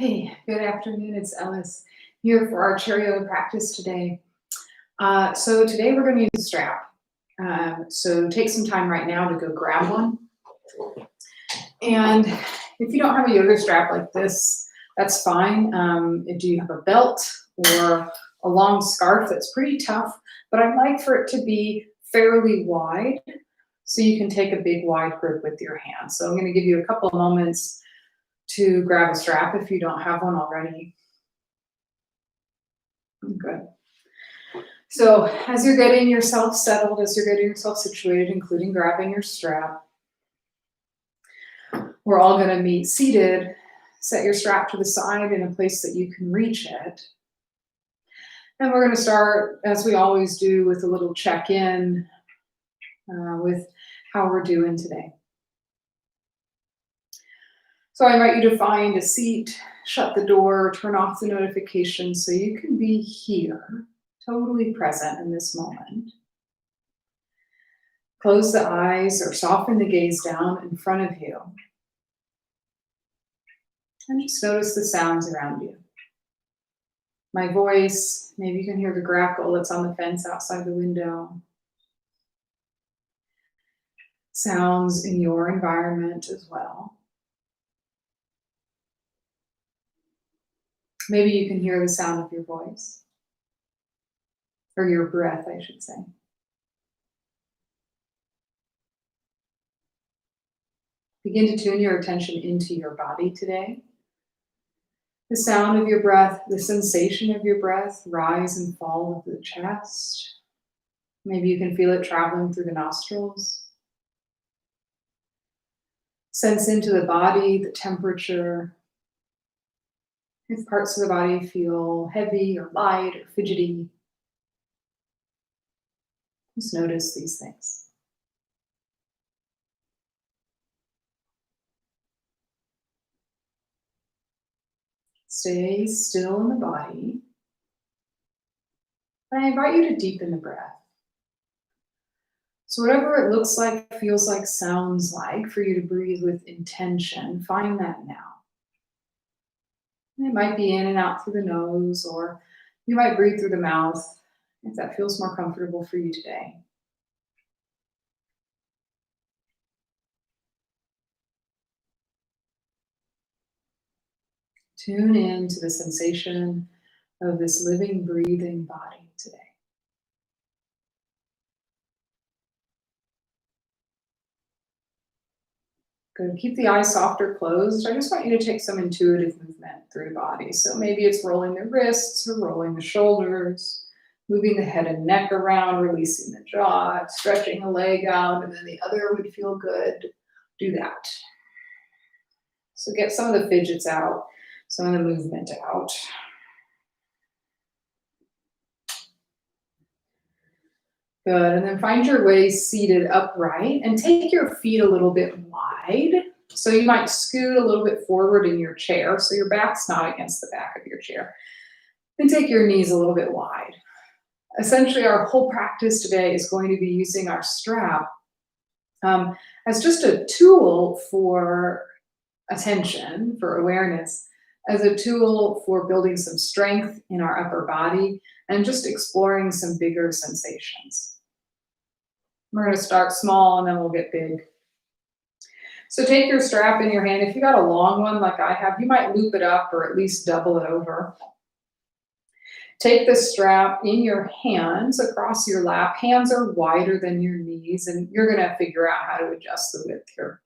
Hey, good afternoon. It's Ellis here for our chair yoga practice today. So today we're going to use a strap. So take some time right now to go grab one. And if you don't have a yoga strap like this, that's fine. Do you have a belt or a long scarf that's pretty tough? But I'd like for it to be fairly wide so you can take a big wide grip with your hand. So I'm going to give you a couple of moments to grab a strap if you don't have one already. Good. So as you're getting yourself settled, as you're getting yourself situated, including grabbing your strap, we're all going to meet seated. Set your strap to the side in a place that you can reach it. And we're going to start, as we always do, with a little check-in with how we're doing today. So I invite you to find a seat, shut the door, turn off the notifications so you can be here, totally present in this moment. Close the eyes or soften the gaze down in front of you. And just notice the sounds around you. My voice, maybe you can hear the grackle that's on the fence outside the window. Sounds in your environment as well. Maybe you can hear the sound of your voice, or your breath, I should say. Begin to tune your attention into your body today. The sound of your breath, the sensation of your breath, rise and fall of the chest. Maybe you can feel it traveling through the nostrils. Sense into the body, the temperature. If parts of the body feel heavy or light or fidgety, just notice these things. Stay still in the body. I invite you to deepen the breath. So whatever it looks like, feels like, sounds like, for you to breathe with intention, find that now. It might be in and out through the nose, or you might breathe through the mouth if that feels more comfortable for you today. Tune in to the sensation of this living, breathing body today. Good. Keep the eyes soft or closed. I just want you to take some intuitive movement through the body. So maybe it's rolling the wrists or rolling the shoulders, moving the head and neck around, releasing the jaw, stretching a leg out, and then the other would feel good. Do that. So get some of the fidgets out, some of the movement out. Good, and then find your way seated upright and take your feet a little bit wide. So you might scoot a little bit forward in your chair so your back's not against the back of your chair. And take your knees a little bit wide. Essentially, our whole practice today is going to be using our strap as just a tool for attention, for awareness, as a tool for building some strength in our upper body and just exploring some bigger sensations. We're going to start small and then we'll get big. So take your strap in your hand. If you got a long one like I have, you might loop it up or at least double it over. Take the strap in your hands across your lap. Hands are wider than your knees, and you're going to figure out how to adjust the width here.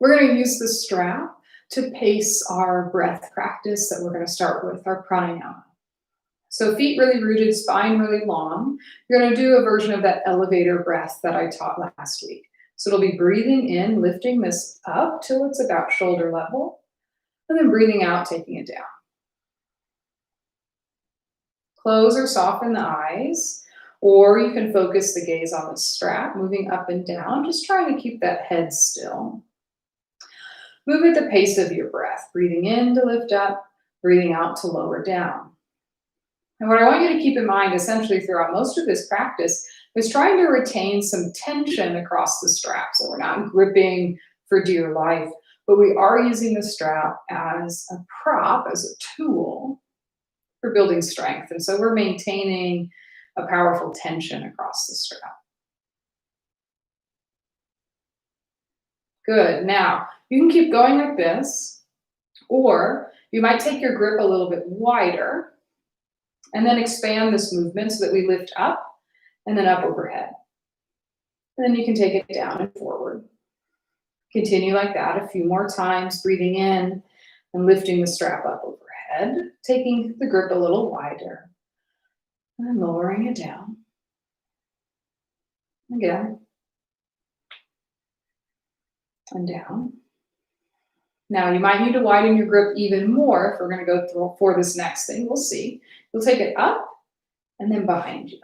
We're going to use the strap to pace our breath practice that we're going to start with, our pranayama. So feet really rooted, spine really long. You're going to do a version of that elevator breath that I taught last week. So it'll be breathing in, lifting this up till it's about shoulder level, and then breathing out, taking it down. Close or soften the eyes, or you can focus the gaze on the strap, moving up and down, just trying to keep that head still. Move at the pace of your breath, breathing in to lift up, breathing out to lower down. And what I want you to keep in mind essentially throughout most of this practice is trying to retain some tension across the strap. So we're not gripping for dear life. but we are using the strap as a prop, as a tool for building strength. And so we're maintaining a powerful tension across the strap. Good. Now, you can keep going like this, or you might take your grip a little bit wider and then expand this movement so that we lift up and then up overhead. And then you can take it down and forward. Continue like that a few more times, breathing in and lifting the strap up overhead, taking the grip a little wider and lowering it down. Again. And down. Now you might need to widen your grip even more if we're going to go through for this next thing. We'll see. You'll take it up and then behind you.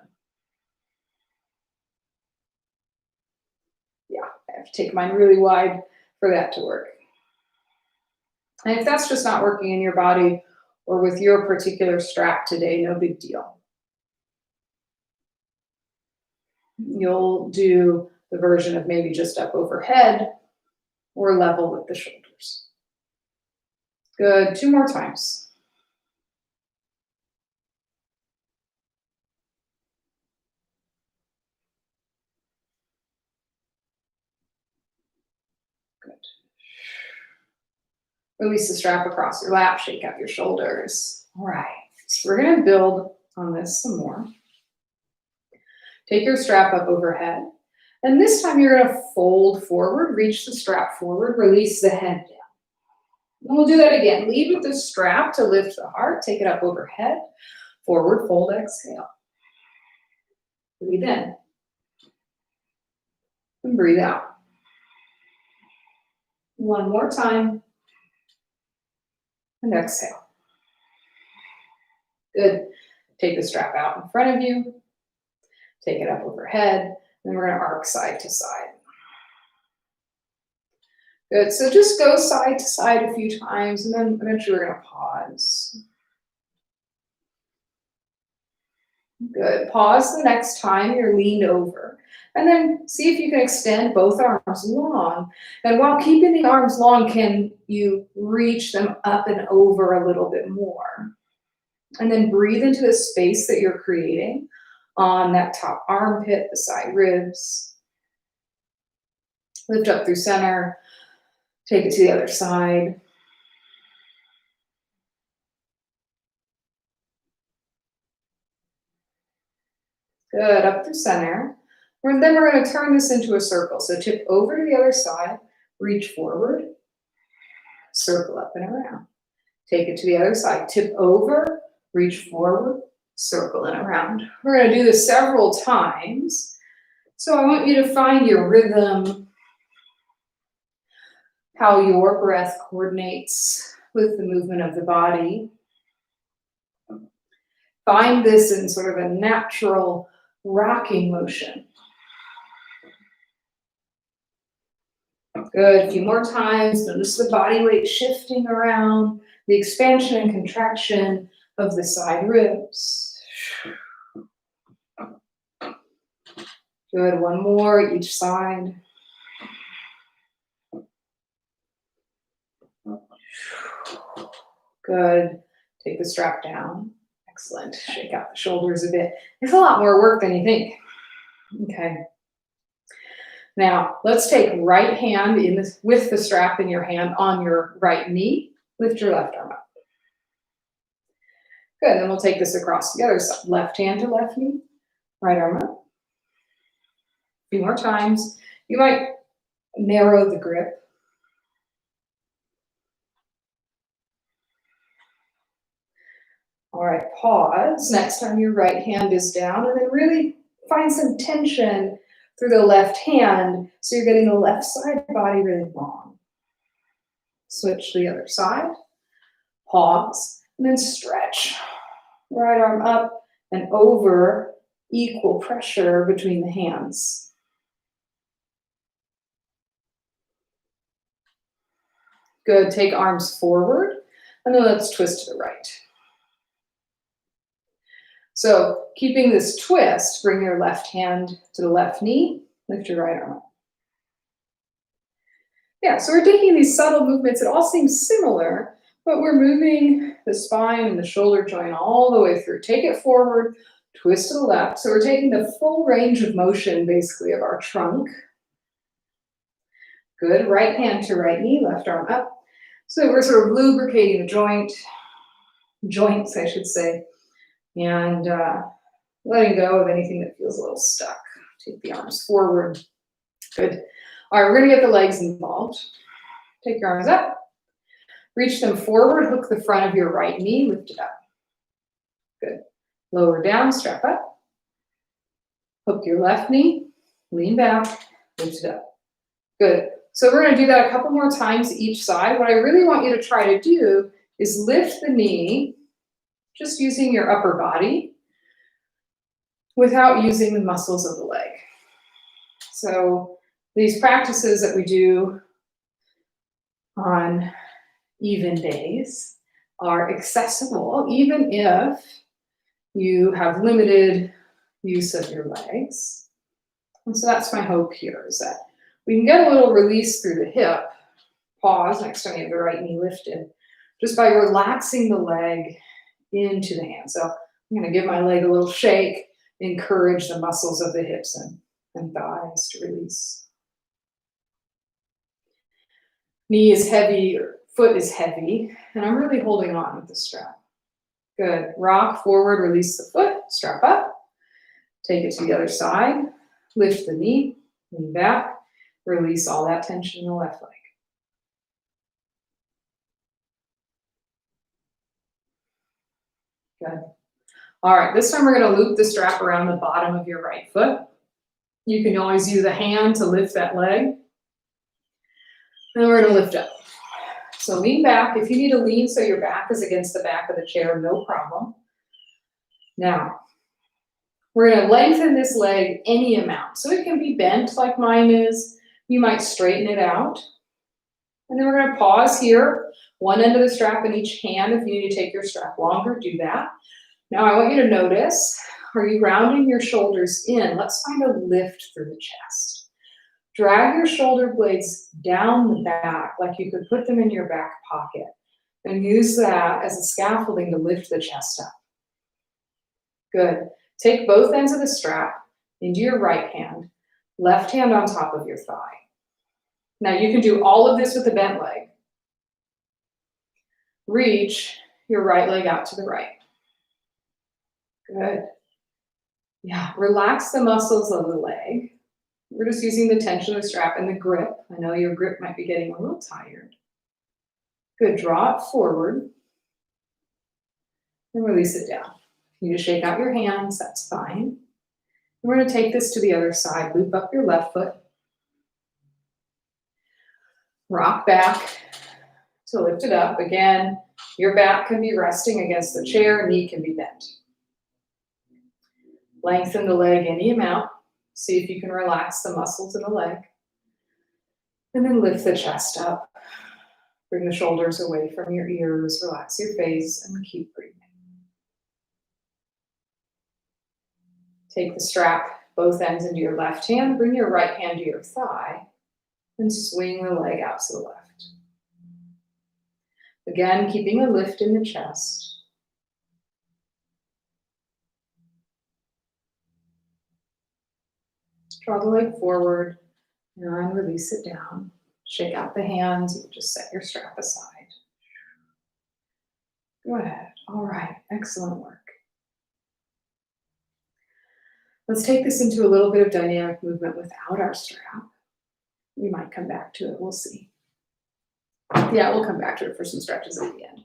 Yeah, I have to take mine really wide for that to work. And if that's just not working in your body or with your particular strap today, no big deal. You'll do the version of maybe just up overhead or level with the shoulders. Good. 2 more times. Good. Release the strap across your lap, shake out your shoulders. All right. So we're going to build on this some more. Take your strap up overhead. And this time you're going to fold forward, reach the strap forward, release the head down. And we'll do that again. Lead with the strap to lift the heart. Take it up overhead. Forward fold, exhale. Breathe in. And breathe out. One more time. And exhale. Good. Take the strap out in front of you. Take it up overhead. And we're going to arc side to side. Good. So just go side to side a few times, and then eventually we're going to pause. Good. Pause the next time you're leaned over. And then see if you can extend both arms long. And while keeping the arms long, can you reach them up and over a little bit more? And then breathe into the space that you're creating on that top armpit, the side ribs. Lift up through center. Take it to the other side. Good, up through center. And then we're going to turn this into a circle. So tip over to the other side, reach forward, circle up and around. Take it to the other side, tip over, reach forward, circle and around. We're going to do this several times. So I want you to find your rhythm, how your breath coordinates with the movement of the body. Find this in sort of a natural rocking motion. Good, a few more times. Notice the body weight shifting around, the expansion and contraction of the side ribs. Good, one more each side. Good, take the strap down. Excellent, shake out the shoulders a bit. It's a lot more work than you think. Okay. Now, let's take right hand with the strap in your hand on your right knee. Lift your left arm up. Good, then we'll take this across the other side. Left hand to left knee, right arm up. A few more times. You might narrow the grip. All right, pause. Next time your right hand is down, and then really find some tension through the left hand, so you're getting the left side body really long. Switch to the other side, pause, and then stretch. Right arm up and over, equal pressure between the hands. Good, take arms forward, and then let's twist to the right. So keeping this twist, bring your left hand to the left knee, lift your right arm up. Yeah, so we're taking these subtle movements. It all seems similar, but we're moving the spine and the shoulder joint all the way through. Take it forward, twist to the left. So we're taking the full range of motion, basically, of our trunk. Good. Right hand to right knee, left arm up. So we're sort of lubricating the joints, I should say, and letting go of anything that feels a little stuck. Take the arms forward. Good. All right, we're going to get the legs involved. Take your arms up. Reach them forward. Hook the front of your right knee. Lift it up. Good. Lower down. Strap up. Hook your left knee. Lean back. Lift it up. Good. So we're going to do that a couple more times each side. What I really want you to try to do is lift the knee just using your upper body without using the muscles of the leg. So these practices that we do on even days are accessible even if you have limited use of your legs. And so that's my hope here, is that we can get a little release through the hip. Pause next time you have the right knee lifted, just by relaxing the leg into the hand. So I'm going to give my leg a little shake, encourage the muscles of the hips and thighs to release. Knee is heavy, or foot is heavy, and I'm really holding on with the strap. Good. Rock forward, release the foot, strap up. Take it to the other side. Lift the knee, lean back. Release all that tension in the left leg. Good. All right, this time we're going to loop the strap around the bottom of your right foot. You can always use a hand to lift that leg. And we're going to lift up. So lean back. If you need to lean so your back is against the back of the chair, no problem. Now, we're going to lengthen this leg any amount. So it can be bent like mine is. You might straighten it out. And then we're going to pause here. One end of the strap in each hand. If you need to take your strap longer, do that. Now I want you to notice, are you rounding your shoulders in? Let's find a lift through the chest. Drag your shoulder blades down the back like you could put them in your back pocket. And use that as a scaffolding to lift the chest up. Good. Take both ends of the strap into your right hand. Left hand on top of your thigh. Now you can do all of this with a bent leg. Reach your right leg out to the right. Good. Yeah, relax the muscles of the leg. We're just using the tension of the strap and the grip. I know your grip might be getting a little tired. Good, draw it forward. And release it down. You just shake out your hands, that's fine. We're going to take this to the other side. Loop up your left foot. Rock back to lift it up. Again, your back can be resting against the chair, knee can be bent. Lengthen the leg any amount. See if you can relax the muscles in the leg. And then lift the chest up. Bring the shoulders away from your ears. Relax your face and keep breathing. Take the strap, both ends into your left hand. Bring your right hand to your thigh. And swing the leg out to the left. Again, keeping a lift in the chest. Draw the leg forward and release it down. Shake out the hands. You just set your strap aside. Go ahead. All right. Excellent work. Let's take this into a little bit of dynamic movement without our strap. We might come back to it. We'll see. Yeah, we'll come back to it for some stretches at the end.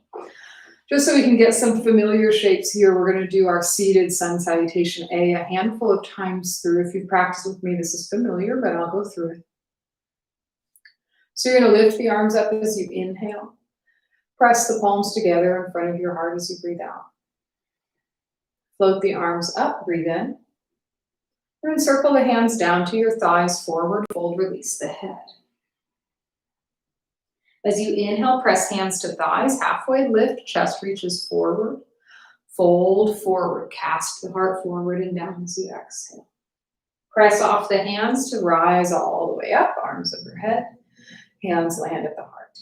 Just so we can get some familiar shapes here, we're going to do our seated sun salutation A handful of times through. If you've practiced with me, this is familiar, but I'll go through it. So you're going to lift the arms up as you inhale. Press the palms together in front of your heart as you breathe out. Float the arms up, breathe in. And then circle the hands down to your thighs, forward fold, release the head. As you inhale, press hands to thighs, halfway lift, chest reaches forward, fold forward, cast the heart forward and down as you exhale. Press off the hands to rise all the way up, arms overhead. Hands land at the heart.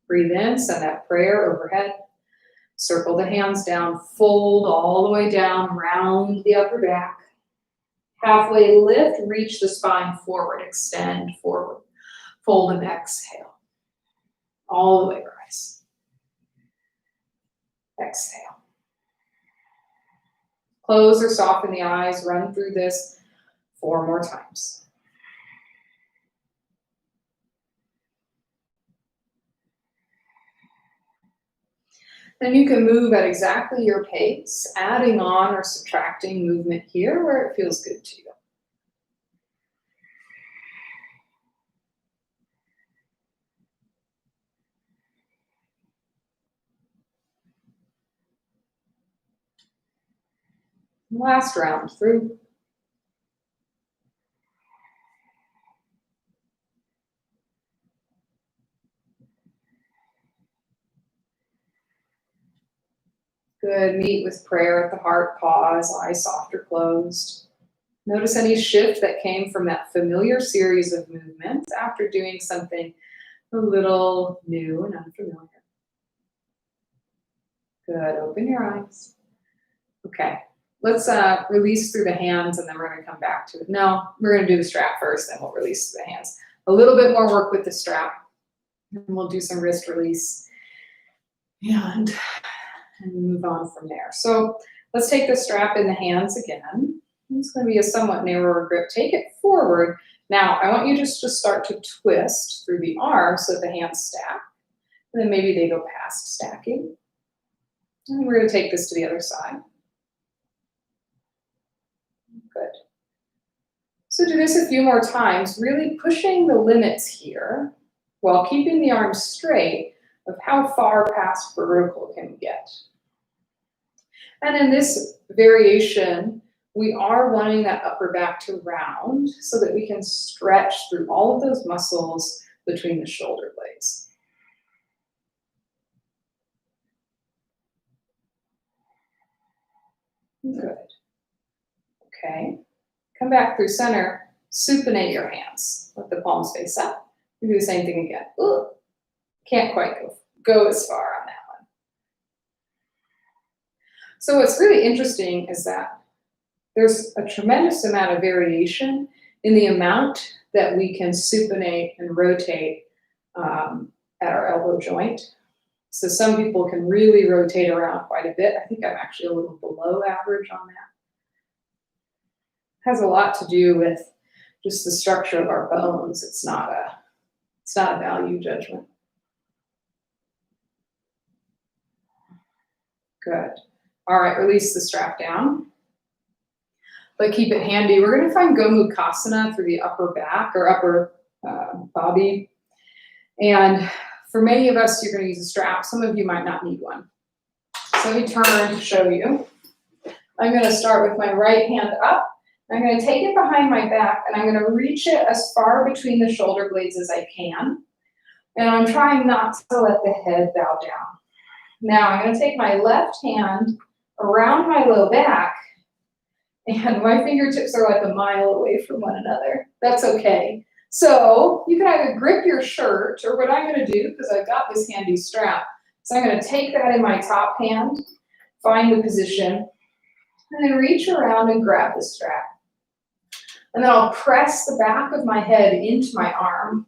Breathe in, send that prayer overhead. Circle the hands down, fold all the way down, round the upper back. Halfway lift, reach the spine forward, extend forward. Fold and exhale. All the way rise. Exhale. Close or soften the eyes, run through this 4 more times. Then you can move at exactly your pace, adding on or subtracting movement here where it feels good to you. Last round through. Good, meet with prayer at the heart, pause, eyes soft or closed. Notice any shift that came from that familiar series of movements after doing something a little new and unfamiliar. Good, open your eyes. Okay, let's release through the hands and then we're gonna come back to it. No, we're gonna do the strap first, then we'll release through the hands. A little bit more work with the strap. And we'll do some wrist release and move on from there. So let's take the strap in the hands again. It's going to be a somewhat narrower grip. Take it forward. Now, I want you just to start to twist through the arms so the hands stack. And then maybe they go past stacking. And we're going to take this to the other side. Good. So do this a few more times, really pushing the limits here while keeping the arms straight of how far past vertical can we get. And in this variation, we are wanting that upper back to round so that we can stretch through all of those muscles between the shoulder blades. Good. Okay. Come back through center, supinate your hands. Let the palms face up. We do the same thing again. Ooh, can't quite go as far on that one. So what's really interesting is that there's a tremendous amount of variation in the amount that we can supinate and rotate at our elbow joint. So some people can really rotate around quite a bit. I think I'm actually a little below average on that. Has a lot to do with just the structure of our bones. It's not a value judgment. Good. All right, release the strap down. But keep it handy. We're going to find Gomukhasana through the upper back or upper body. And for many of us, you're going to use a strap. Some of you might not need one. So let me turn to show you. I'm going to start with my right hand up. I'm going to take it behind my back and I'm going to reach it as far between the shoulder blades as I can. And I'm trying not to let the head bow down. Now I'm going to take my left hand around my low back and my fingertips are like a mile away from one another. That's okay. So you can either grip your shirt or what I'm going to do, because I've got this handy strap, so I'm going to take that in my top hand, find the position, and then reach around and grab the strap. And then I'll press the back of my head into my arm.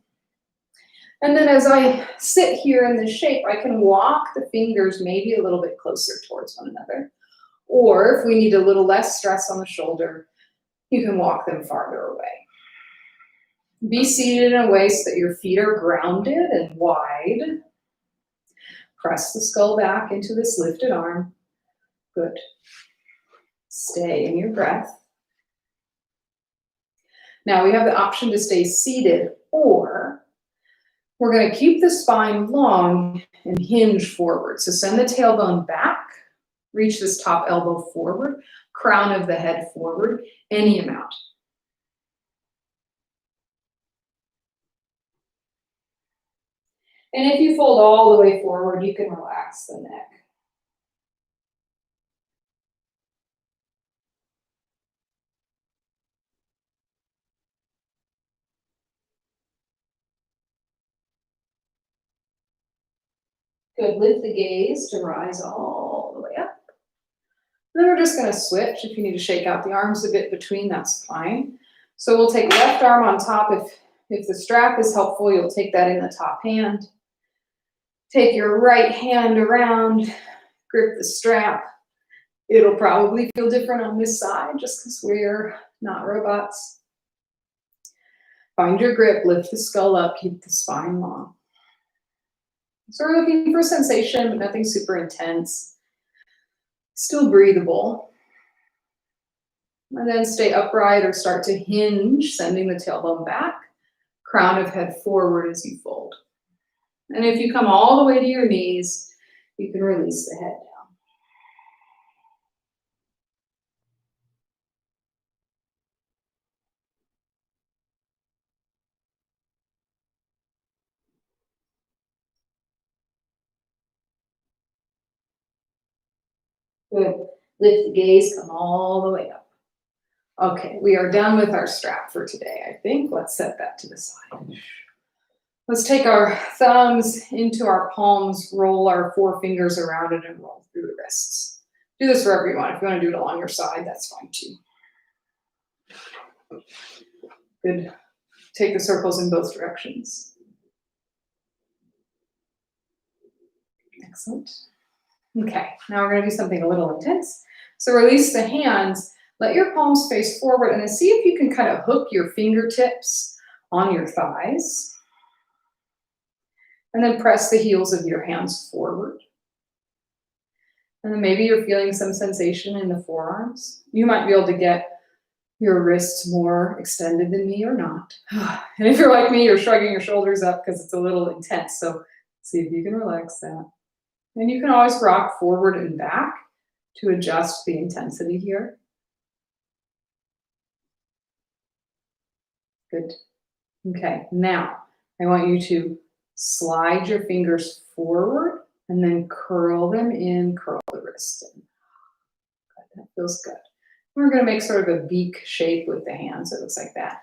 And then as I sit here in this shape, I can walk the fingers maybe a little bit closer towards one another. Or if we need a little less stress on the shoulder, you can walk them farther away. Be seated in a way so that your feet are grounded and wide. Press the skull back into this lifted arm. Good. Stay in your breath. Now we have the option to stay seated, or we're going to keep the spine long and hinge forward. So send the tailbone back, reach this top elbow forward, crown of the head forward, any amount. And if you fold all the way forward, you can relax the neck. Good, lift the gaze to rise all the way up. Then we're just gonna switch. If you need to shake out the arms a bit between, that's fine. So we'll take left arm on top. If the strap is helpful, you'll take that in the top hand. Take your right hand around, grip the strap. It'll probably feel different on this side just because we're not robots. Find your grip, lift the skull up, keep the spine long. So we're looking for sensation, but nothing super intense. Still breathable. And then stay upright or start to hinge, sending the tailbone back, crown of head forward as you fold. And if you come all the way to your knees, you can release the head down. Good. Lift the gaze, come all the way up. Okay, we are done with our strap for today, I think. Let's set that to the side. Let's take our thumbs into our palms, roll our forefingers around it, and roll through the wrists. Do this for everyone. If you want to do it along your side, that's fine too. Good. Take the circles in both directions. Excellent. Okay, now we're going to do something a little intense. So release the hands, let your palms face forward, and then see if you can kind of hook your fingertips on your thighs. And then press the heels of your hands forward. And then maybe you're feeling some sensation in the forearms. You might be able to get your wrists more extended than me or not. And if you're like me, you're shrugging your shoulders up because it's a little intense. So see if you can relax that. And you can always rock forward and back to adjust the intensity here. Good. Okay, now I want you to slide your fingers forward and then curl them in, curl the wrist in. Good, that feels good. We're going to make sort of a beak shape with the hands. It looks like that,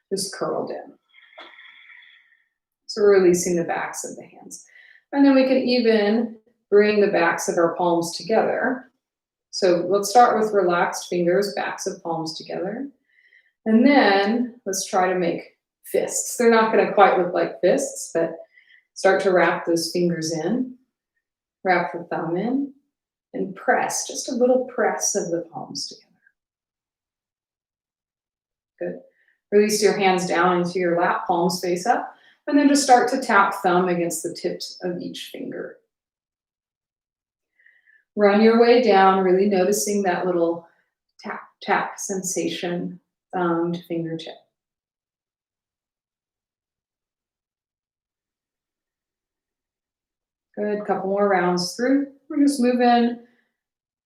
just curled in. So we're releasing the backs of the hands. And then we can even bring the backs of our palms together. So let's start with relaxed fingers, backs of palms together. And then let's try to make fists. They're not going to quite look like fists, but start to wrap those fingers in. Wrap the thumb in and press, just a little press of the palms together. Good. Release your hands down into your lap, palms face up, and then just start to tap thumb against the tips of each finger. Run your way down, really noticing that little tap, tap sensation, thumb to fingertip. Good, couple more rounds through. We're just moving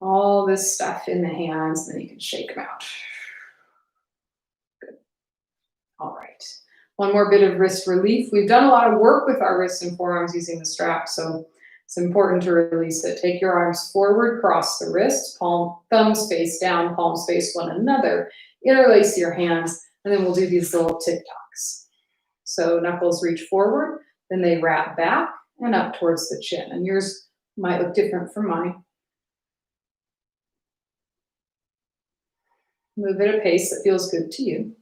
all this stuff in the hands, and then you can shake them out. Good. All right. One more bit of wrist relief. We've done a lot of work with our wrists and forearms using the strap, so it's important to release it. Take your arms forward, cross the wrists, thumbs face down, palms face one another. Interlace your hands, and then we'll do these little tick-tocks. So knuckles reach forward, then they wrap back and up towards the chin. And yours might look different from mine. Move at a pace that feels good to you.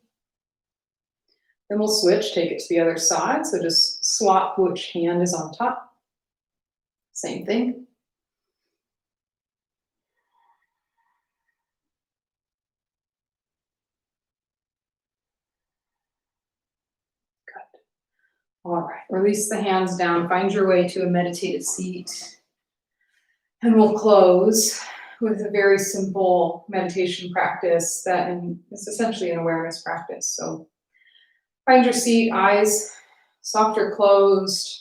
Then we'll switch, take it to the other side. So just swap which hand is on top. Same thing. Good. All right, release the hands down. Find your way to a meditative seat. And we'll close with a very simple meditation practice that is essentially an awareness practice. So find your seat, eyes soft or closed.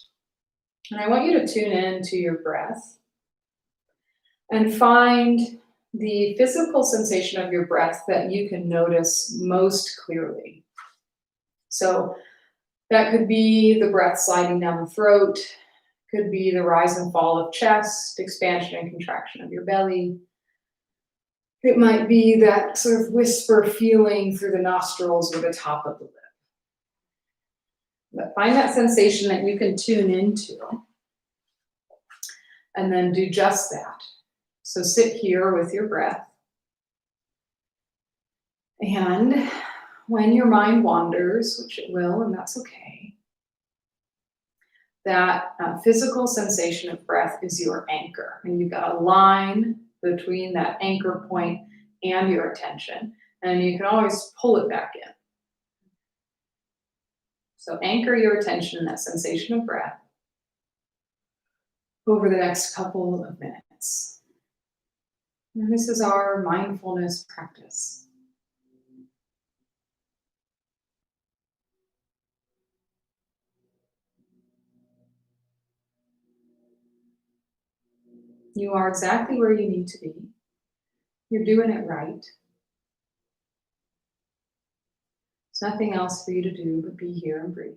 And I want you to tune in to your breath and find the physical sensation of your breath that you can notice most clearly. So that could be the breath sliding down the throat, could be the rise and fall of chest, expansion and contraction of your belly. It might be that sort of whisper feeling through the nostrils or the top of the lip. But find that sensation that you can tune into. and then do just that. So sit here with your breath. And when your mind wanders, which it will, and that's okay, that physical sensation of breath is your anchor. And you've got a line between that anchor point and your attention. And you can always pull it back in. So anchor your attention in that sensation of breath over the next couple of minutes. And this is our mindfulness practice. You are exactly where you need to be. You're doing it right. There's nothing else for you to do but be here and breathe.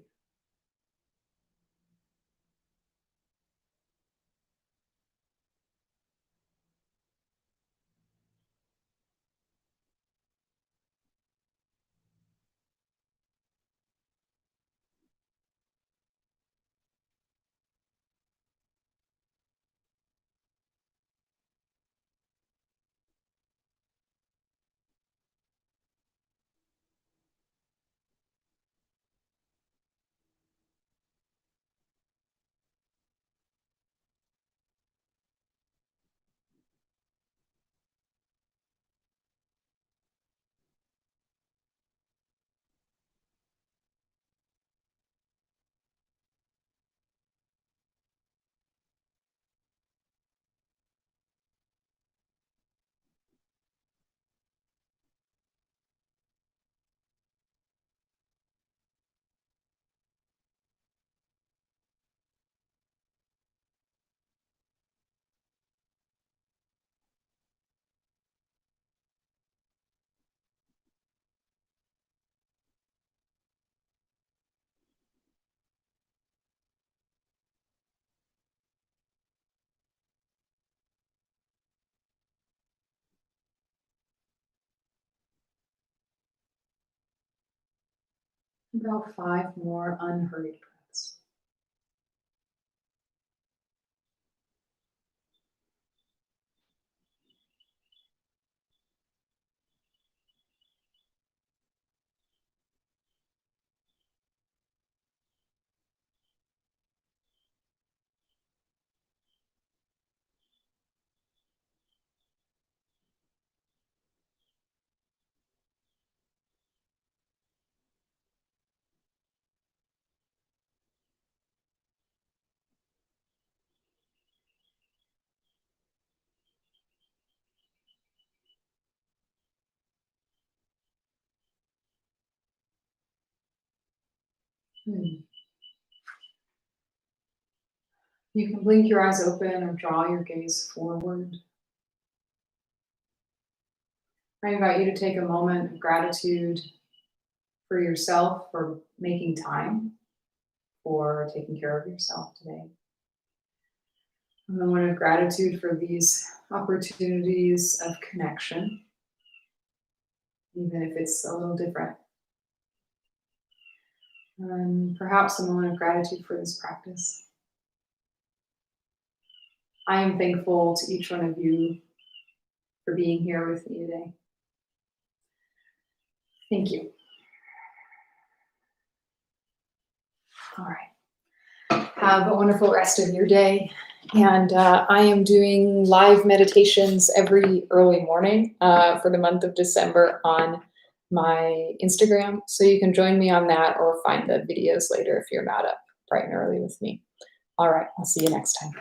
About 5 more unhurried breaths. You can blink your eyes open or draw your gaze forward. I invite you to take a moment of gratitude for yourself for making time for taking care of yourself today. A moment of gratitude for these opportunities of connection, even if it's a little different. And perhaps a moment of gratitude for this practice. I am thankful to each one of you for being here with me today. Thank you. All right. Have a wonderful rest of your day. And I am doing live meditations every early morning for the month of December on my Instagram. So you can join me on that or find the videos later if you're not up bright and early with me. All right. I'll see you next time.